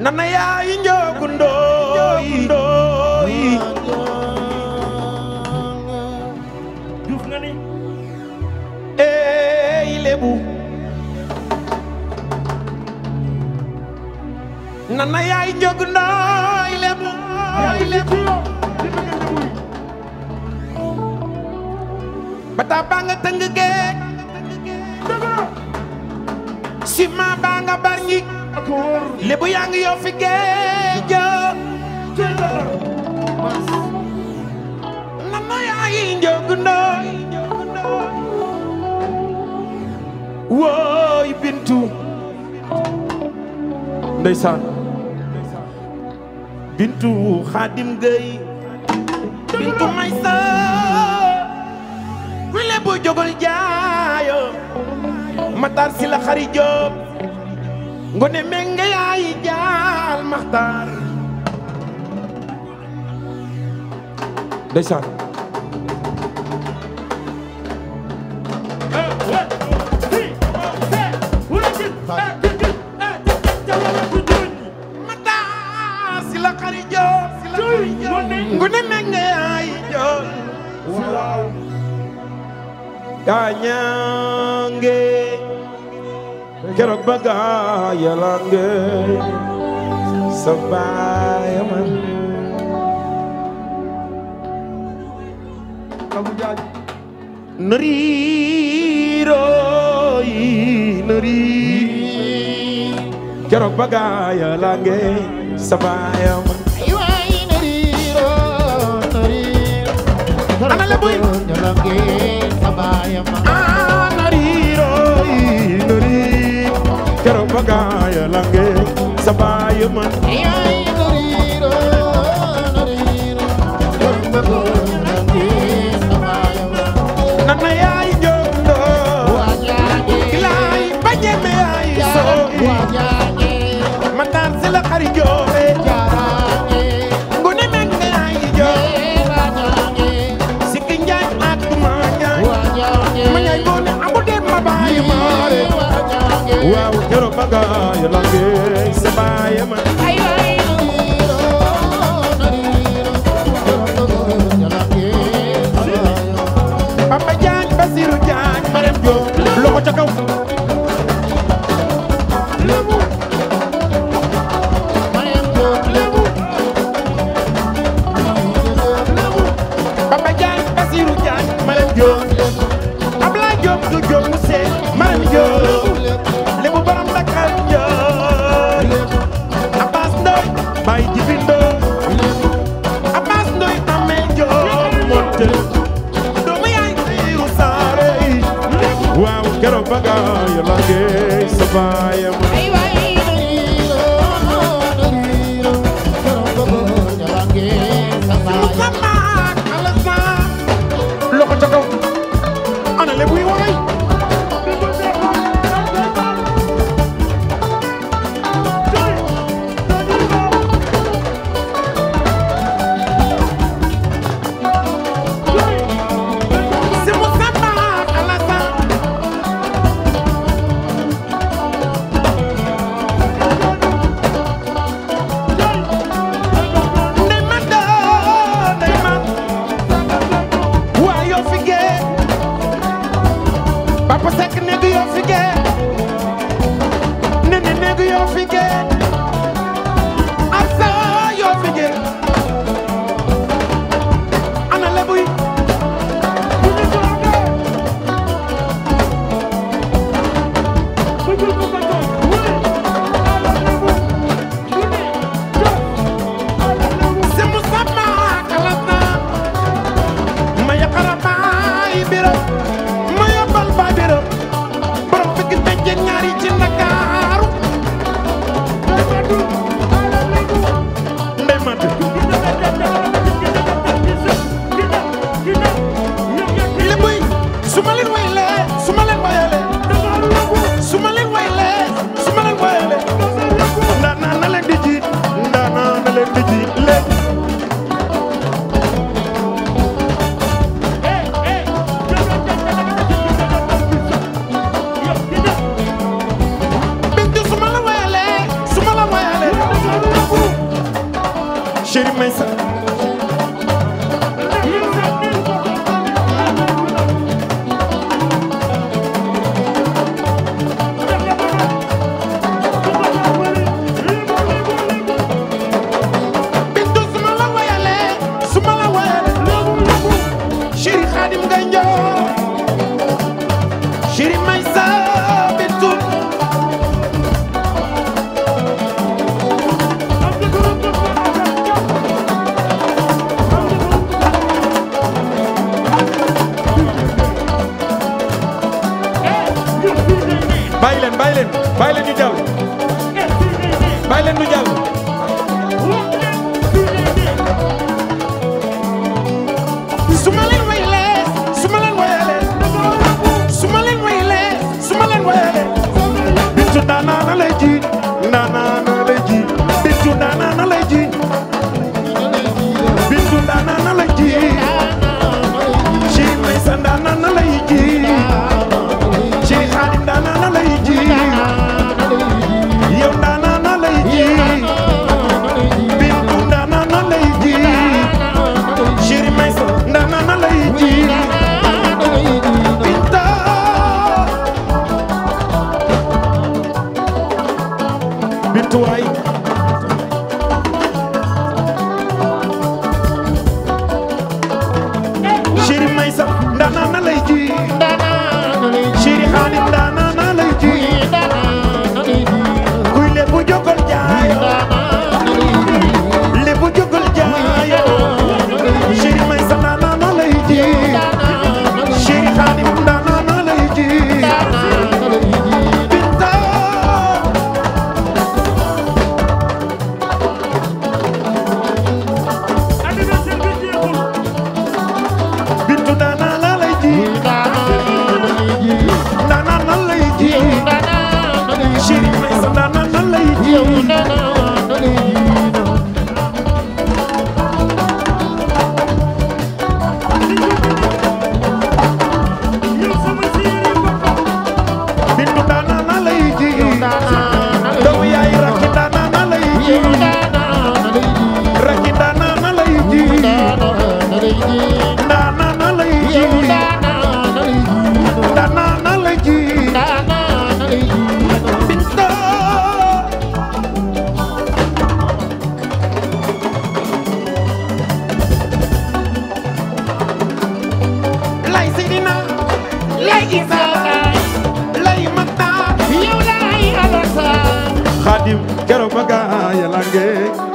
nana yaay njogu ndooy Diouf nga ni ey Lébou nana yaay njogu ndooy Lébou bata baa nga tëng geej sima baa nga barñi Lébou yaa ngi yow fi géej nana yaay njogu ndooy wooy bintu ndeysaan bintu xaadim gay bintu may sa ku Lébou jógol jaayo matar si la xari jóob ngone menge yaay jaal maxtaar ndeysaan matar si la xari jóob ngone menge yaay jaal gaañange keroog ba gaayalange sa baay man nariirooy nari keroog ba gaayalange sa baay man ana Lébou keroog ba gaaya lange sa baay man nana yaay jondo ilaay bañeme yaay sooy matar si la xari joobe ngone meg ne yaay joobe sikki njaay atuma njaay ma njaay ngone amu dem ma baay maare waaw keroog ba gaaya lange sa baay man Papa Jaañ Basiru Jaañ Marem Jóob loxo ca kaw chéri Maysa bintu suma la wayale chéri Khadim ngay njoor chéri Maysa bintu bàyyi leen ñu jàll bàyyi leen ñu jàll su ma leen wayalee bintu daanaana lay ji bintu daanaana lay ji bintu daanaana lay ji Chéri Maysa daanaana lay ji Chéri Khadim daanaana lay ji yow daanaana lay ji bintu daanaana lay ji Chéri Maysa daanaana lay ji binta bintu waay Chéri Maysa daanaana lay ji Chéri Khadim daanaana lay ji kuy Lébou jógal jaayo Lébou jógal jaayo Chéri Maysa daanaana lay ji Chéri Khadim daanaana lay ji binta bintu daanaana lay ji daanaana lay ji Chéri Maysa daanaana lay ji bintu daanaana lay ji doomu yaay rakki daanaana lay ji rakki daanaana lay ji daanaana lay ji daanaana lay ji binta lay Seydina lay Isa lay Mata yow lay Alassane Khadim keroog ba gaay la nge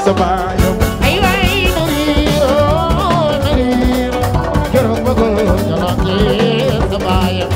sa baayam ay way nariiro keroog ba gaay sa baayam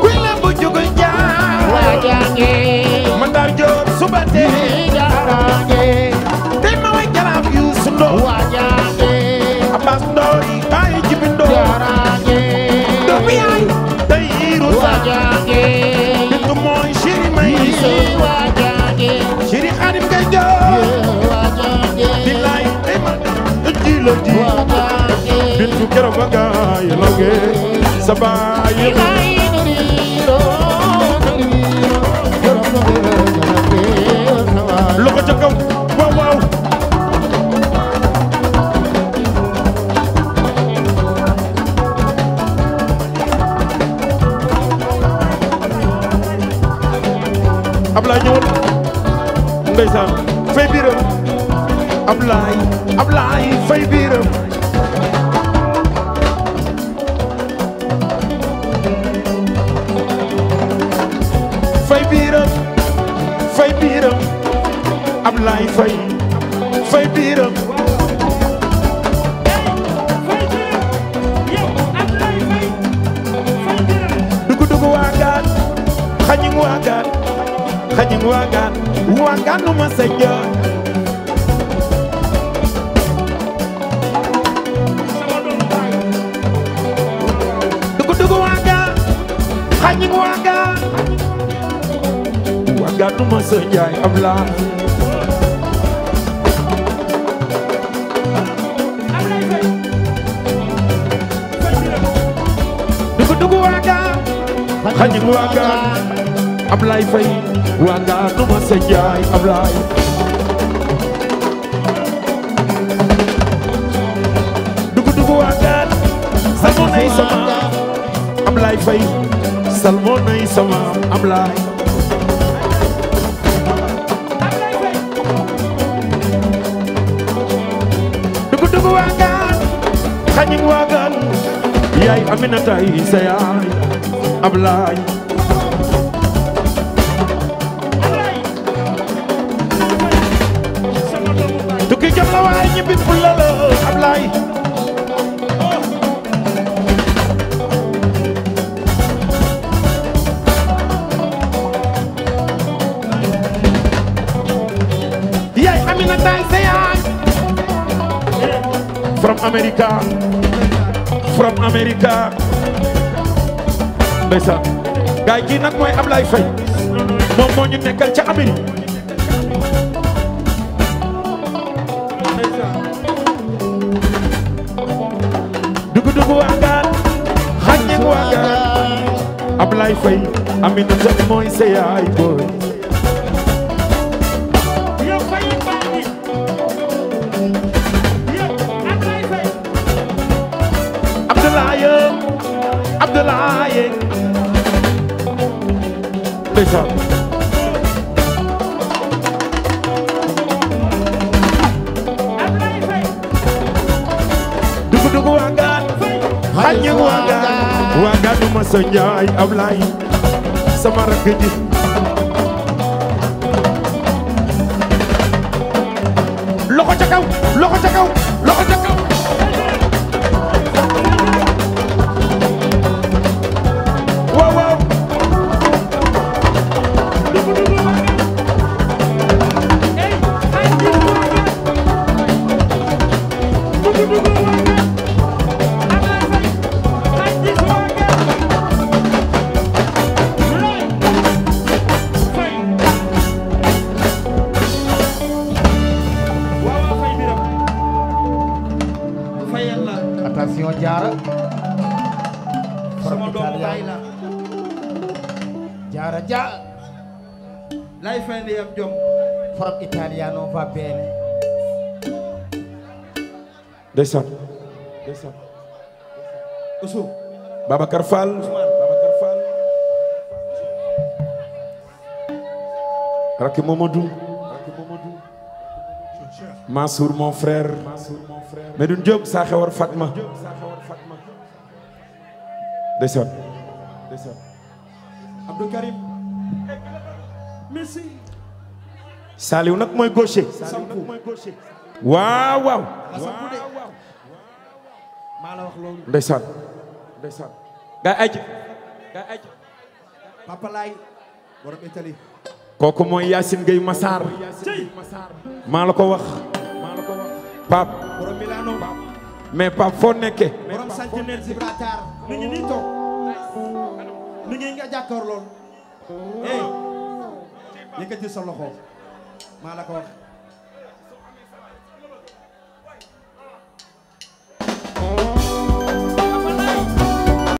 kuy Lébou jógal jaay waajange Matar Diop suba tee jaaraange tey ma way jaraaf Youssou Ndour waajange Abbas Ndoy baay Jibi Ndour jaaraange doomu yaay tey Rusa waajange bintu mooy Chéri Maysa waajange Chéri Khadim ngay joor waajange billaay tey ma ji la ji waajange bintu keroog ba gaay la nge sa baayam ay nariiro keroog ba gaay sa baayam loxo ca kaw waaw waaw Ablaye ñëwal ndeysaan fay biiram Ablaye fay biiram fay biiram Ablaye fay biiram dugu waagaan xañing waagaan nu ma sa joor dugu waagaan xañing waagaan nu ma sa jaay Ablaye dugu waagaan xañing waagaan Ablaye fay waagaan nu ma sa jaay Ablaye Ablaye Faye salmo nay sama Ablaye dugu waagaan xañing waagaan yaay Aminata yi sa yaay Ablaye tukki jot la waay ñibbi fulla la Ablaye yaay Aminata yi sa yaay from America ndeysaan gaay gi nag mooy Ablaye Faye moom moo ñu nekkal ca Amérique dugu waagaan xaññe waagaan Ablaye Faye Aminata mooy sa yaay booy Abdoulaye ndeysaan dugu waagaan xaññe waagaan ma sa njaay Ablaye sama rakk ji loxo ca kaw loxo ca kaw loxo ca kaw Jaara sama doomu baay la Jaara ja lay fay ndeyam jom from Italiano va bene ndeysaan Ousou Babacar Fall Rakki Mamadou Mansour mon frère Medoune Diop sa xewar Fatma ndeysaan Abdou Karim merci Saliou nag mooy gaucher waaw waaw maa la wax loolu ndeysaan gaay aj Papa Lay borom Italie kooku mooy Yacine Gueye Massar maa la ko wax Pape borom Milano mais Pape foo nekke borom Sentinelle Gibraltar mi ngi nii toog mi ngi nga jàkkaar lool yëkkati sa loxo maa la ko wax